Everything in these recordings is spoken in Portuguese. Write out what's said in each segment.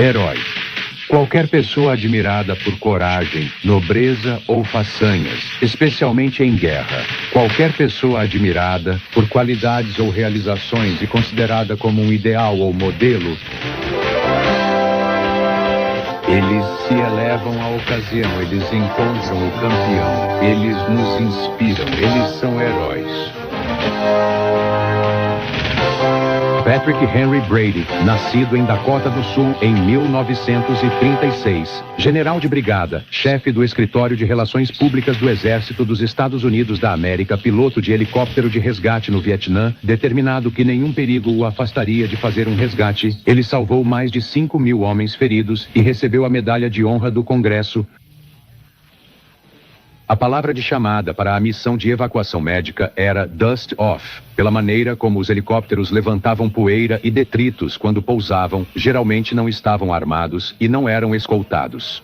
Herói. Qualquer pessoa admirada por coragem, nobreza ou façanhas, especialmente em guerra. Qualquer pessoa admirada por qualidades ou realizações e considerada como um ideal ou modelo. Eles se elevam à ocasião, eles encontram o campeão, eles nos inspiram, eles são heróis. Patrick Henry Brady, nascido em Dakota do Sul em 1936, general de brigada, chefe do Escritório de Relações Públicas do Exército dos Estados Unidos da América, piloto de helicóptero de resgate no Vietnã, determinado que nenhum perigo o afastaria de fazer um resgate, ele salvou mais de 5.000 homens feridos e recebeu a Medalha de Honra do Congresso. A palavra de chamada para a missão de evacuação médica era "dust off", pela maneira como os helicópteros levantavam poeira e detritos quando pousavam, geralmente não estavam armados e não eram escoltados.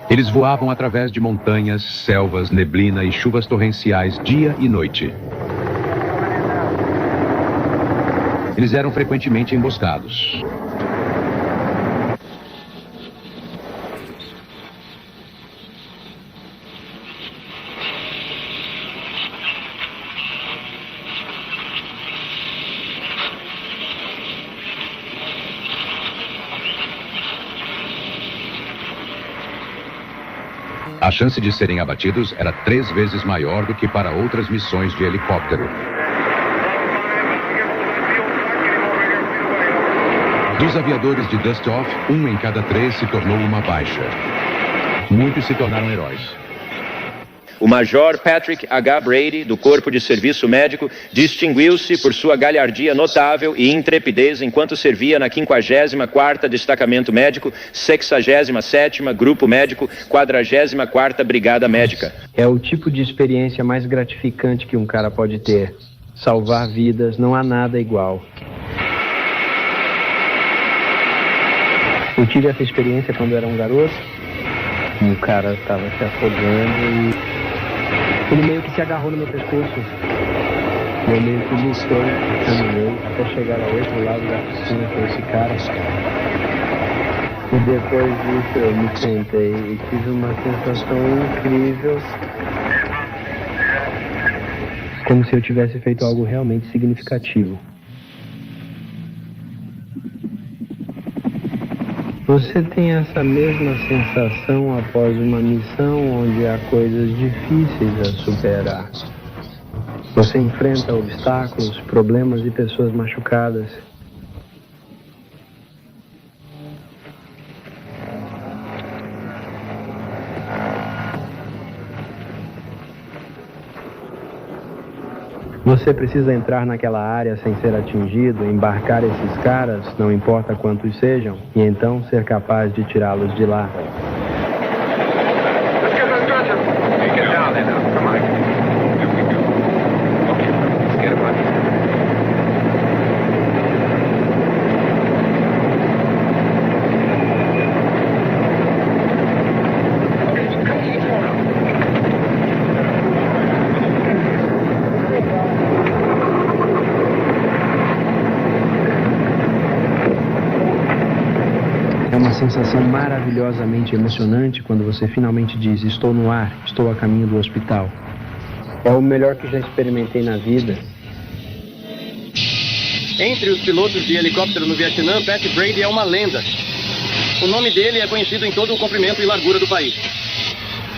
Eles voavam através de montanhas, selvas, neblina e chuvas torrenciais dia e noite. Eles eram frequentemente emboscados. A chance de serem abatidos era 3 vezes maior do que para outras missões de helicóptero. Dos aviadores de Dust Off, 1 em cada 3 se tornou uma baixa. Muitos se tornaram heróis. O Major Patrick H. Brady, do Corpo de Serviço Médico, distinguiu-se por sua galhardia notável e intrepidez enquanto servia na 54ª Destacamento Médico, 67ª Grupo Médico, 44ª Brigada Médica. É o tipo de experiência mais gratificante que um cara pode ter. Salvar vidas, não há nada igual. Eu tive essa experiência quando era um garoto. Um cara estava se afogando e ele meio que se agarrou no meu pescoço. Eu meio que lutei, caminhei até chegar ao outro lado da piscina com esse cara. E depois disso eu me sentei e tive uma sensação incrível. Como se eu tivesse feito algo realmente significativo. Você tem essa mesma sensação após uma missão onde há coisas difíceis a superar. Você enfrenta obstáculos, problemas e pessoas machucadas. Você precisa entrar naquela área sem ser atingido, embarcar esses caras, não importa quantos sejam, e então ser capaz de tirá-los de lá. É uma sensação maravilhosamente emocionante quando você finalmente diz: estou no ar, estou a caminho do hospital. É o melhor que já experimentei na vida. Entre os pilotos de helicóptero no Vietnã, Pat Brady é uma lenda. O nome dele é conhecido em todo o comprimento e largura do país.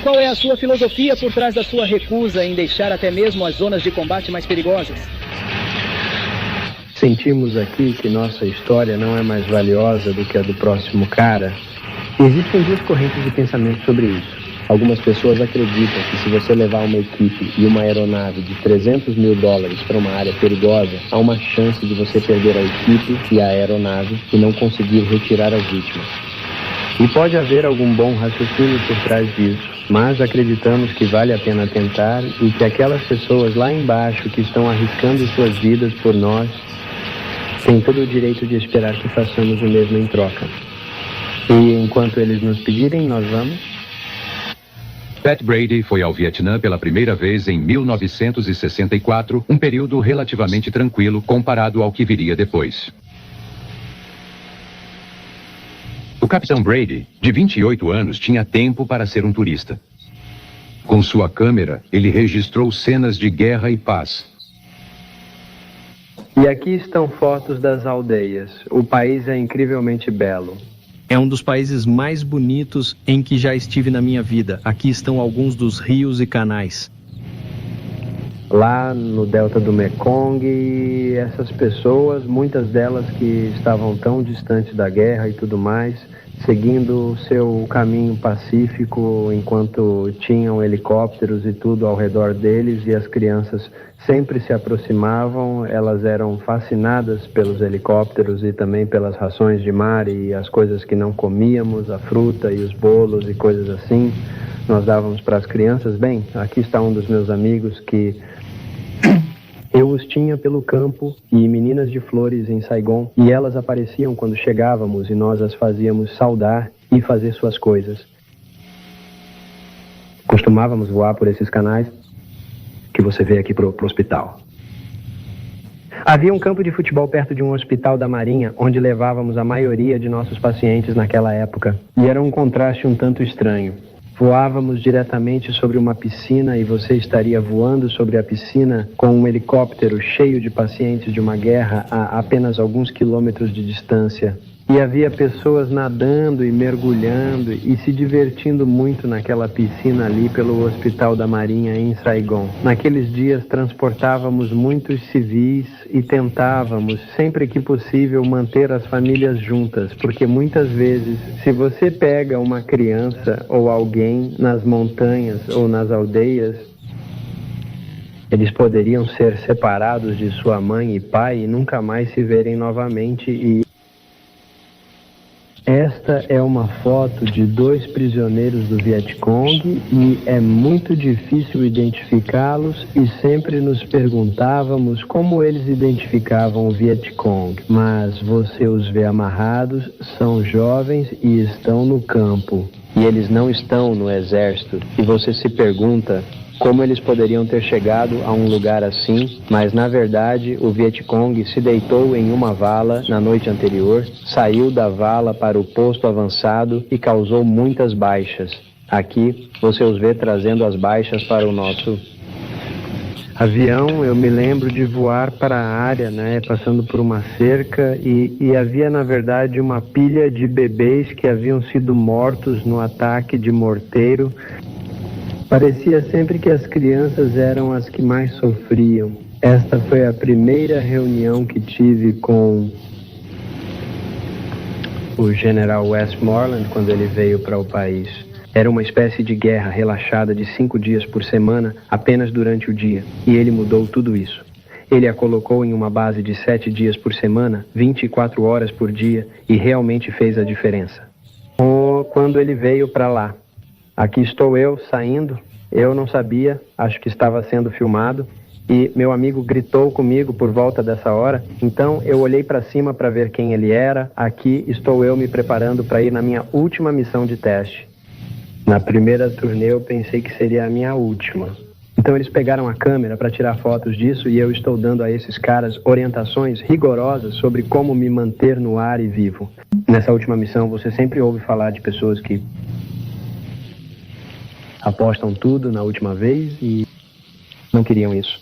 Qual é a sua filosofia por trás da sua recusa em deixar até mesmo as zonas de combate mais perigosas? Sentimos aqui que nossa história não é mais valiosa do que a do próximo cara. Existem 2 correntes de pensamento sobre isso. Algumas pessoas acreditam que se você levar uma equipe e uma aeronave de $300 mil para uma área perigosa, há uma chance de você perder a equipe e a aeronave e não conseguir retirar as vítimas. E pode haver algum bom raciocínio por trás disso, mas acreditamos que vale a pena tentar e que aquelas pessoas lá embaixo que estão arriscando suas vidas por nós têm todo o direito de esperar que façamos o mesmo em troca. E enquanto eles nos pedirem, nós vamos. Pat Brady foi ao Vietnã pela primeira vez em 1964, um período relativamente tranquilo comparado ao que viria depois. O capitão Brady, de 28 anos, tinha tempo para ser um turista. Com sua câmera, ele registrou cenas de guerra e paz. E aqui estão fotos das aldeias. O país é incrivelmente belo. É um dos países mais bonitos em que já estive na minha vida. Aqui estão alguns dos rios e canais. Lá no delta do Mekong, essas pessoas, muitas delas que estavam tão distantes da guerra e tudo mais, seguindo o seu caminho pacífico enquanto tinham helicópteros e tudo ao redor deles, e as crianças sempre se aproximavam. Elas eram fascinadas pelos helicópteros e também pelas rações de mar e as coisas que não comíamos, a fruta e os bolos e coisas assim. Nós dávamos para as crianças. Bem, aqui está um dos meus amigos que eu os tinha pelo campo, e meninas de flores em Saigon, e elas apareciam quando chegávamos e nós as fazíamos saudar e fazer suas coisas. Costumávamos voar por esses canais que você vê aqui pro hospital. Havia um campo de futebol perto de um hospital da Marinha, onde levávamos a maioria de nossos pacientes naquela época, e era um contraste um tanto estranho. Voávamos diretamente sobre uma piscina e você estaria voando sobre a piscina com um helicóptero cheio de pacientes de uma guerra a apenas alguns quilômetros de distância. E havia pessoas nadando e mergulhando e se divertindo muito naquela piscina ali pelo Hospital da Marinha em Saigon. Naqueles dias transportávamos muitos civis e tentávamos, sempre que possível, manter as famílias juntas, porque muitas vezes, se você pega uma criança ou alguém nas montanhas ou nas aldeias, eles poderiam ser separados de sua mãe e pai e nunca mais se verem novamente. E esta é uma foto de 2 prisioneiros do Vietcong e é muito difícil identificá-los, e sempre nos perguntávamos como eles identificavam o Vietcong. Mas você os vê amarrados, são jovens e estão no campo. E eles não estão no exército. E você se pergunta como eles poderiam ter chegado a um lugar assim, mas na verdade o Vietcong se deitou em uma vala na noite anterior, saiu da vala para o posto avançado e causou muitas baixas. Aqui você os vê trazendo as baixas para o nosso avião. Eu me lembro de voar para a área, passando por uma cerca, e havia na verdade uma pilha de bebês que haviam sido mortos no ataque de morteiro. Parecia sempre que as crianças eram as que mais sofriam. Esta foi a primeira reunião que tive com o general Westmoreland quando ele veio para o país. Era uma espécie de guerra relaxada de 5 dias por semana, apenas durante o dia. E ele mudou tudo isso. Ele a colocou em uma base de 7 dias por semana, 24 horas por dia, e realmente fez a diferença. Quando ele veio para lá, aqui estou eu saindo, eu não sabia, acho que estava sendo filmado, e meu amigo gritou comigo por volta dessa hora. Então eu olhei para cima para ver quem ele era. Aqui estou eu me preparando para ir na minha última missão de teste. Na primeira turnê eu pensei que seria a minha última. Então eles pegaram a câmera para tirar fotos disso, e eu estou dando a esses caras orientações rigorosas sobre como me manter no ar e vivo. Nessa última missão você sempre ouve falar de pessoas que apostam tudo na última vez e não queriam isso.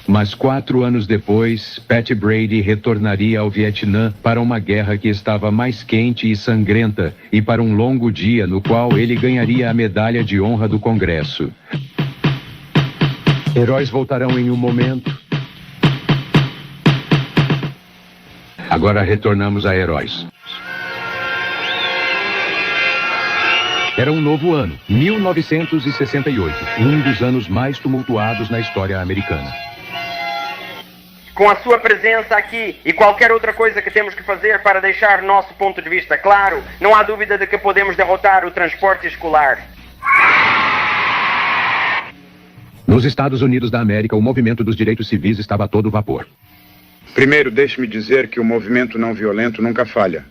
Mas 4 anos depois, Pat Brady retornaria ao Vietnã para uma guerra que estava mais quente e sangrenta, e para um longo dia no qual ele ganharia a medalha de honra do Congresso. Heróis voltarão em um momento. Agora retornamos a heróis. Era um novo ano, 1968, um dos anos mais tumultuados na história americana. Com a sua presença aqui e qualquer outra coisa que temos que fazer para deixar nosso ponto de vista claro, não há dúvida de que podemos derrotar o transporte escolar. Nos Estados Unidos da América, o movimento dos direitos civis estava a todo vapor. Primeiro, deixe-me dizer que o movimento não violento nunca falha.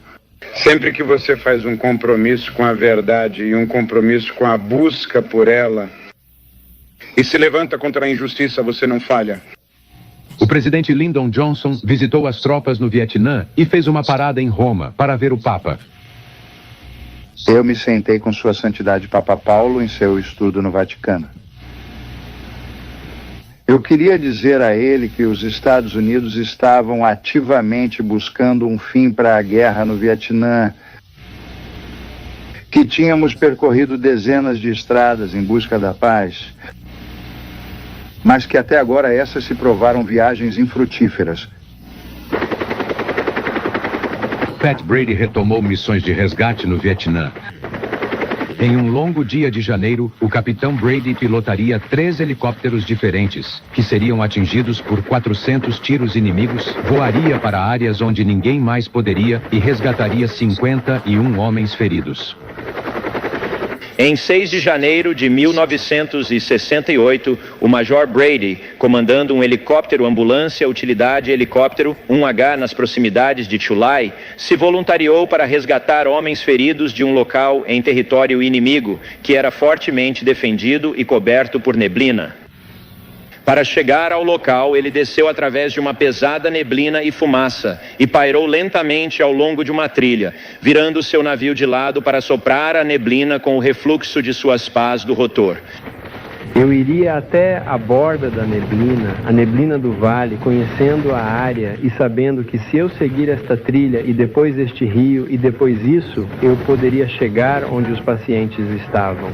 Sempre que você faz um compromisso com a verdade e um compromisso com a busca por ela e se levanta contra a injustiça, você não falha. O presidente Lyndon Johnson visitou as tropas no Vietnã e fez uma parada em Roma para ver o Papa. Eu me sentei com Sua Santidade Papa Paulo em seu estudo no Vaticano. Eu queria dizer a ele que os Estados Unidos estavam ativamente buscando um fim para a guerra no Vietnã, que tínhamos percorrido dezenas de estradas em busca da paz, mas que até agora essas se provaram viagens infrutíferas. Pat Brady retomou missões de resgate no Vietnã. Em um longo dia de janeiro, o capitão Brady pilotaria 3 helicópteros diferentes, que seriam atingidos por 400 tiros inimigos, voaria para áreas onde ninguém mais poderia e resgataria 51 homens feridos. Em 6 de janeiro de 1968, o Major Brady, comandando um helicóptero ambulância utilidade helicóptero 1H nas proximidades de Tu Lai, se voluntariou para resgatar homens feridos de um local em território inimigo, que era fortemente defendido e coberto por neblina. Para chegar ao local, ele desceu através de uma pesada neblina e fumaça e pairou lentamente ao longo de uma trilha, virando seu navio de lado para soprar a neblina com o refluxo de suas pás do rotor. Eu iria até a borda da neblina, a neblina do vale, conhecendo a área e sabendo que se eu seguir esta trilha e depois este rio e depois isso, eu poderia chegar onde os pacientes estavam.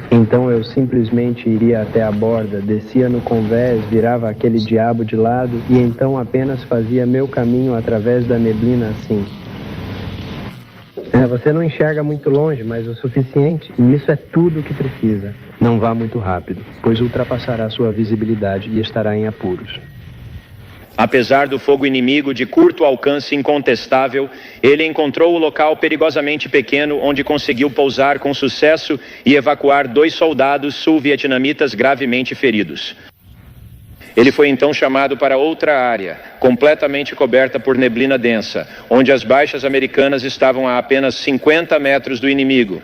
Então eu simplesmente iria até a borda, descia no convés, virava aquele diabo de lado e então apenas fazia meu caminho através da neblina assim. Você não enxerga muito longe, mas o suficiente, e isso é tudo o que precisa. Não vá muito rápido, pois ultrapassará sua visibilidade e estará em apuros. Apesar do fogo inimigo de curto alcance incontestável, ele encontrou o local perigosamente pequeno onde conseguiu pousar com sucesso e evacuar 2 soldados sul-vietnamitas gravemente feridos. Ele foi então chamado para outra área, completamente coberta por neblina densa, onde as baixas americanas estavam a apenas 50 metros do inimigo.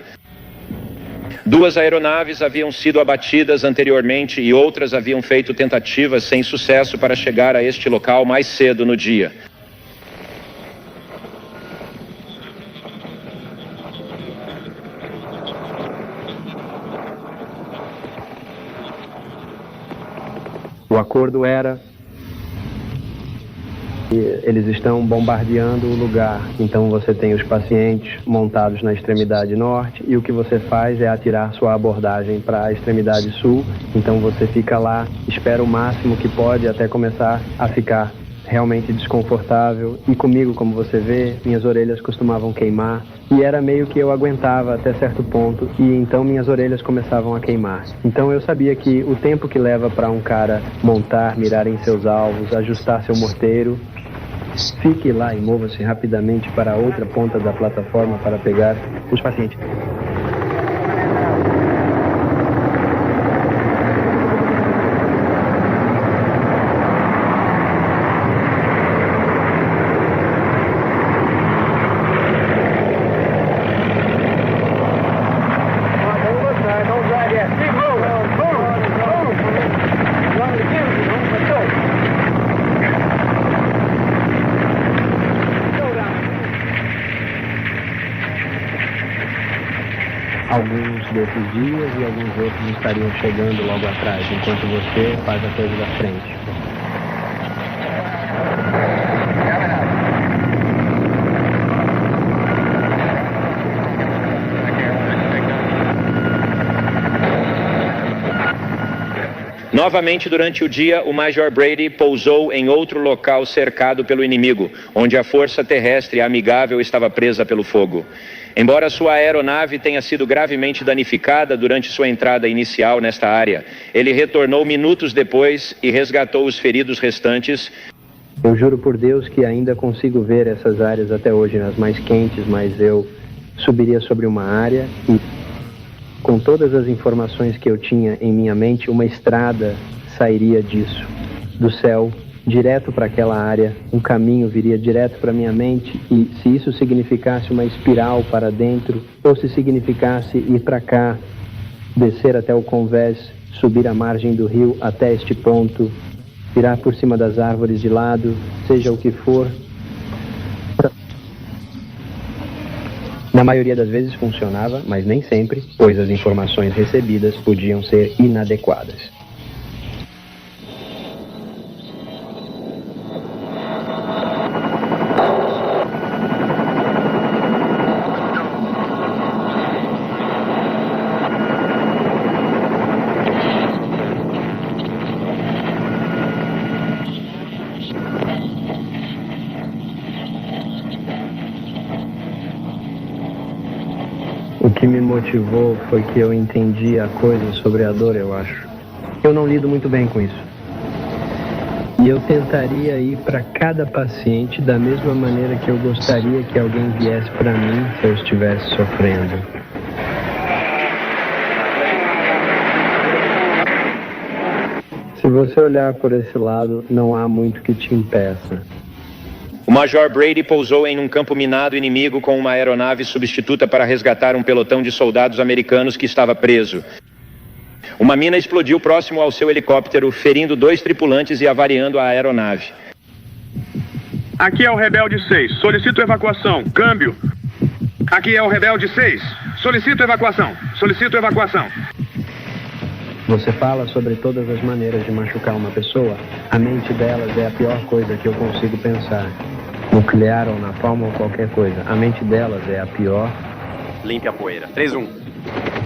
2 aeronaves haviam sido abatidas anteriormente e outras haviam feito tentativas sem sucesso para chegar a este local mais cedo no dia. O acordo era: eles estão bombardeando o lugar, então você tem os pacientes montados na extremidade norte e o que você faz é atirar sua abordagem para a extremidade sul, então você fica lá, espera o máximo que pode até começar a ficar realmente desconfortável e comigo, como você vê, minhas orelhas costumavam queimar e era meio que eu aguentava até certo ponto e então minhas orelhas começavam a queimar. Então eu sabia que o tempo que leva para um cara montar, mirar em seus alvos, ajustar seu morteiro, fique lá e mova-se rapidamente para a outra ponta da plataforma para pegar os pacientes. Alguns desses dias e alguns outros estariam chegando logo atrás, enquanto você faz a coisa da frente. Novamente, durante o dia, o Major Brady pousou em outro local cercado pelo inimigo, onde a força terrestre amigável estava presa pelo fogo. Embora sua aeronave tenha sido gravemente danificada durante sua entrada inicial nesta área, ele retornou minutos depois e resgatou os feridos restantes. Eu juro por Deus que ainda consigo ver essas áreas até hoje, as mais quentes, mas eu subiria sobre uma área e, com todas as informações que eu tinha em minha mente, uma estrada sairia disso, do céu, direto para aquela área, um caminho viria direto para minha mente e se isso significasse uma espiral para dentro ou se significasse ir para cá, descer até o convés, subir a margem do rio até este ponto, virar por cima das árvores de lado, seja o que for. Na maioria das vezes funcionava, mas nem sempre, pois as informações recebidas podiam ser inadequadas. O que me motivou foi que eu entendia coisas sobre a dor, eu acho. Eu não lido muito bem com isso. E eu tentaria ir para cada paciente da mesma maneira que eu gostaria que alguém viesse para mim se eu estivesse sofrendo. Se você olhar por esse lado, não há muito que te impeça. O Major Brady pousou em um campo minado inimigo com uma aeronave substituta para resgatar um pelotão de soldados americanos que estava preso. Uma mina explodiu próximo ao seu helicóptero, ferindo 2 tripulantes e avariando a aeronave. Aqui é o Rebelde 6. Solicito evacuação. Câmbio. Aqui é o Rebelde 6. Solicito evacuação. Solicito evacuação. Você fala sobre todas as maneiras de machucar uma pessoa. A mente delas é a pior coisa que eu consigo pensar. Nuclear ou napalm ou qualquer coisa. A mente delas é a pior. Limpe a poeira. 3-1.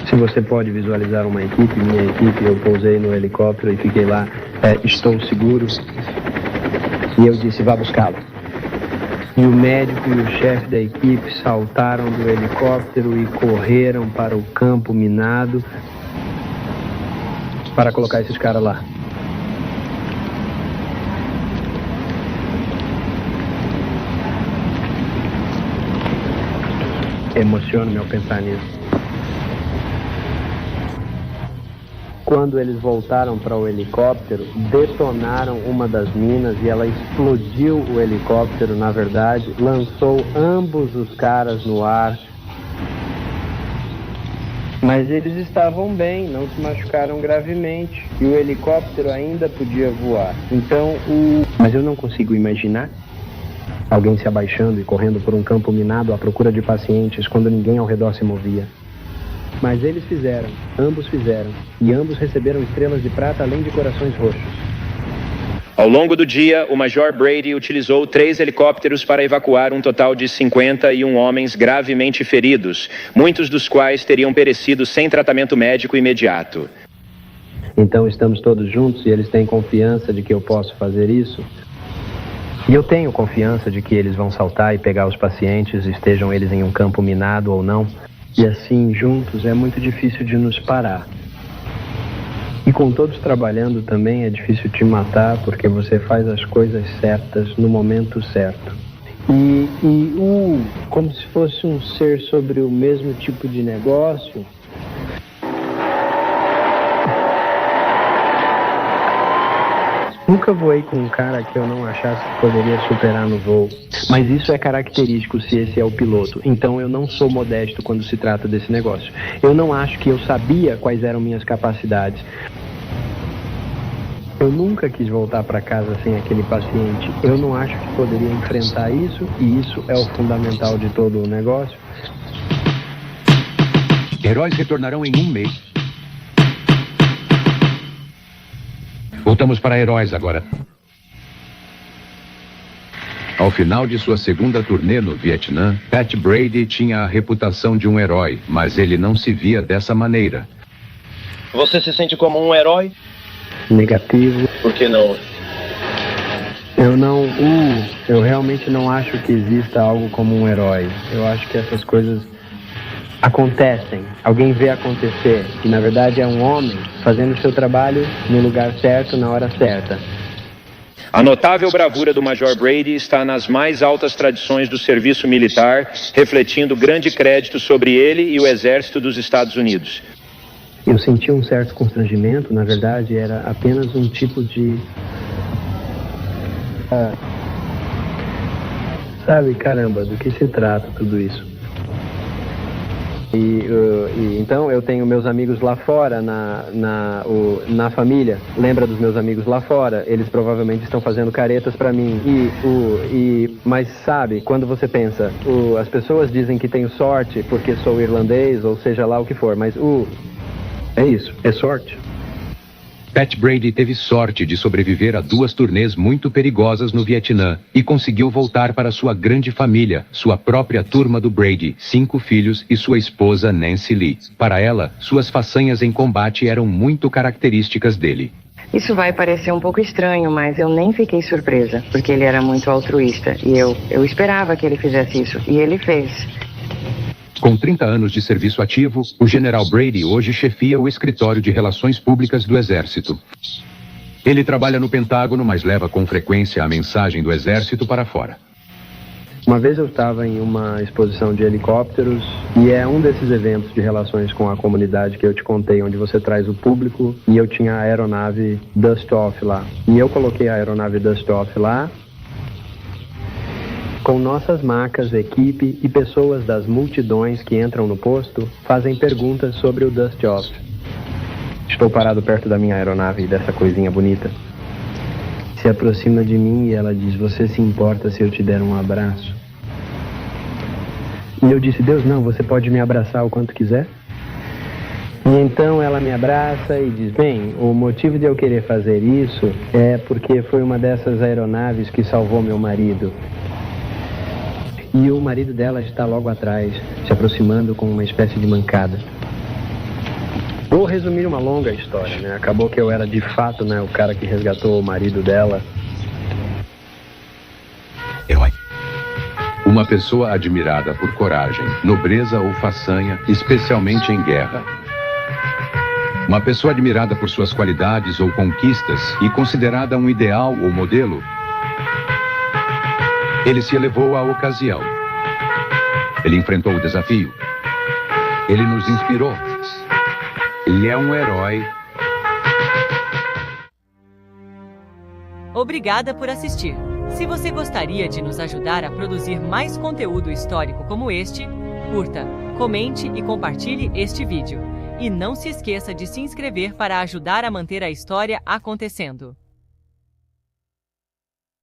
Se você pode visualizar uma equipe, minha equipe, eu pousei no helicóptero e fiquei lá. Estou seguro. E eu disse, vá buscá-lo. E o médico e o chefe da equipe saltaram do helicóptero e correram para o campo minado para colocar esses caras lá. Emociona-me ao pensar nisso. Quando eles voltaram para o helicóptero, detonaram uma das minas e ela explodiu o helicóptero, na verdade, lançou ambos os caras no ar. Mas eles estavam bem, não se machucaram gravemente e o helicóptero ainda podia voar. Mas eu não consigo imaginar alguém se abaixando e correndo por um campo minado à procura de pacientes quando ninguém ao redor se movia. Mas eles fizeram, ambos fizeram, e ambos receberam estrelas de prata além de corações roxos. Ao longo do dia, o Major Brady utilizou 3 helicópteros para evacuar um total de 51 homens gravemente feridos, muitos dos quais teriam perecido sem tratamento médico imediato. Então estamos todos juntos e eles têm confiança de que eu posso fazer isso? E eu tenho confiança de que eles vão saltar e pegar os pacientes, estejam eles em um campo minado ou não. E assim, juntos, é muito difícil de nos parar. E com todos trabalhando também é difícil te matar porque você faz as coisas certas no momento certo. Como se fosse um ser sobre o mesmo tipo de negócio. Nunca voei com um cara que eu não achasse que poderia superar no voo. Mas isso é característico se esse é o piloto. Então eu não sou modesto quando se trata desse negócio. Eu não acho que eu sabia quais eram minhas capacidades. Eu nunca quis voltar para casa sem aquele paciente. Eu não acho que poderia enfrentar isso, e isso é o fundamental de todo o negócio. Heróis retornarão em 1 mês. Voltamos para Heróis agora. Ao final de sua segunda turnê no Vietnã, Pat Brady tinha a reputação de um herói, mas ele não se via dessa maneira. Você se sente como um herói? Negativo. Por que não? Eu realmente não acho que exista algo como um herói. Eu acho que essas coisas acontecem, alguém vê acontecer, e na verdade é um homem fazendo o seu trabalho no lugar certo, na hora certa. A notável bravura do Major Brady está nas mais altas tradições do serviço militar, refletindo grande crédito sobre ele e o Exército dos Estados Unidos. Eu senti um certo constrangimento, na verdade era apenas um tipo de... sabe, caramba, do que se trata tudo isso? Então eu tenho meus amigos lá fora, na família. Lembra dos meus amigos lá fora? Eles provavelmente estão fazendo caretas pra mim. Mas sabe, quando você pensa, as pessoas dizem que tenho sorte porque sou irlandês, ou seja lá o que for, mas é isso, é sorte. Pat Brady teve sorte de sobreviver a 2 turnês muito perigosas no Vietnã e conseguiu voltar para sua grande família, sua própria turma do Brady, 5 filhos e sua esposa Nancy Lee. Para ela, suas façanhas em combate eram muito características dele. Isso vai parecer um pouco estranho, mas eu nem fiquei surpresa, porque ele era muito altruísta e eu esperava que ele fizesse isso, e ele fez. Com 30 anos de serviço ativo, o General Brady hoje chefia o Escritório de Relações Públicas do Exército. Ele trabalha no Pentágono, mas leva com frequência a mensagem do Exército para fora. Uma vez eu estava em uma exposição de helicópteros, e é um desses eventos de relações com a comunidade que eu te contei, onde você traz o público, e eu tinha a aeronave Dust Off lá. E eu coloquei a aeronave Dust Off lá, com nossas macas, equipe e pessoas das multidões que entram no posto fazem perguntas sobre o Dust Off. Estou parado perto da minha aeronave, dessa coisinha bonita. Se aproxima de mim e ela diz: você se importa se eu te der um abraço? E eu disse: Deus, não, você pode me abraçar o quanto quiser. E então ela me abraça e diz: bem, o motivo de eu querer fazer isso é porque foi uma dessas aeronaves que salvou meu marido. E o marido dela está logo atrás, se aproximando com uma espécie de mancada. Vou resumir uma longa história, né? Acabou que eu era de fato, né, o cara que resgatou o marido dela. Uma pessoa admirada por coragem, nobreza ou façanha, especialmente em guerra. Uma pessoa admirada por suas qualidades ou conquistas e considerada um ideal ou modelo. Ele se elevou à ocasião. Ele enfrentou o desafio. Ele nos inspirou. Ele é um herói. Obrigada por assistir. Se você gostaria de nos ajudar a produzir mais conteúdo histórico como este, curta, comente e compartilhe este vídeo. E não se esqueça de se inscrever para ajudar a manter a história acontecendo.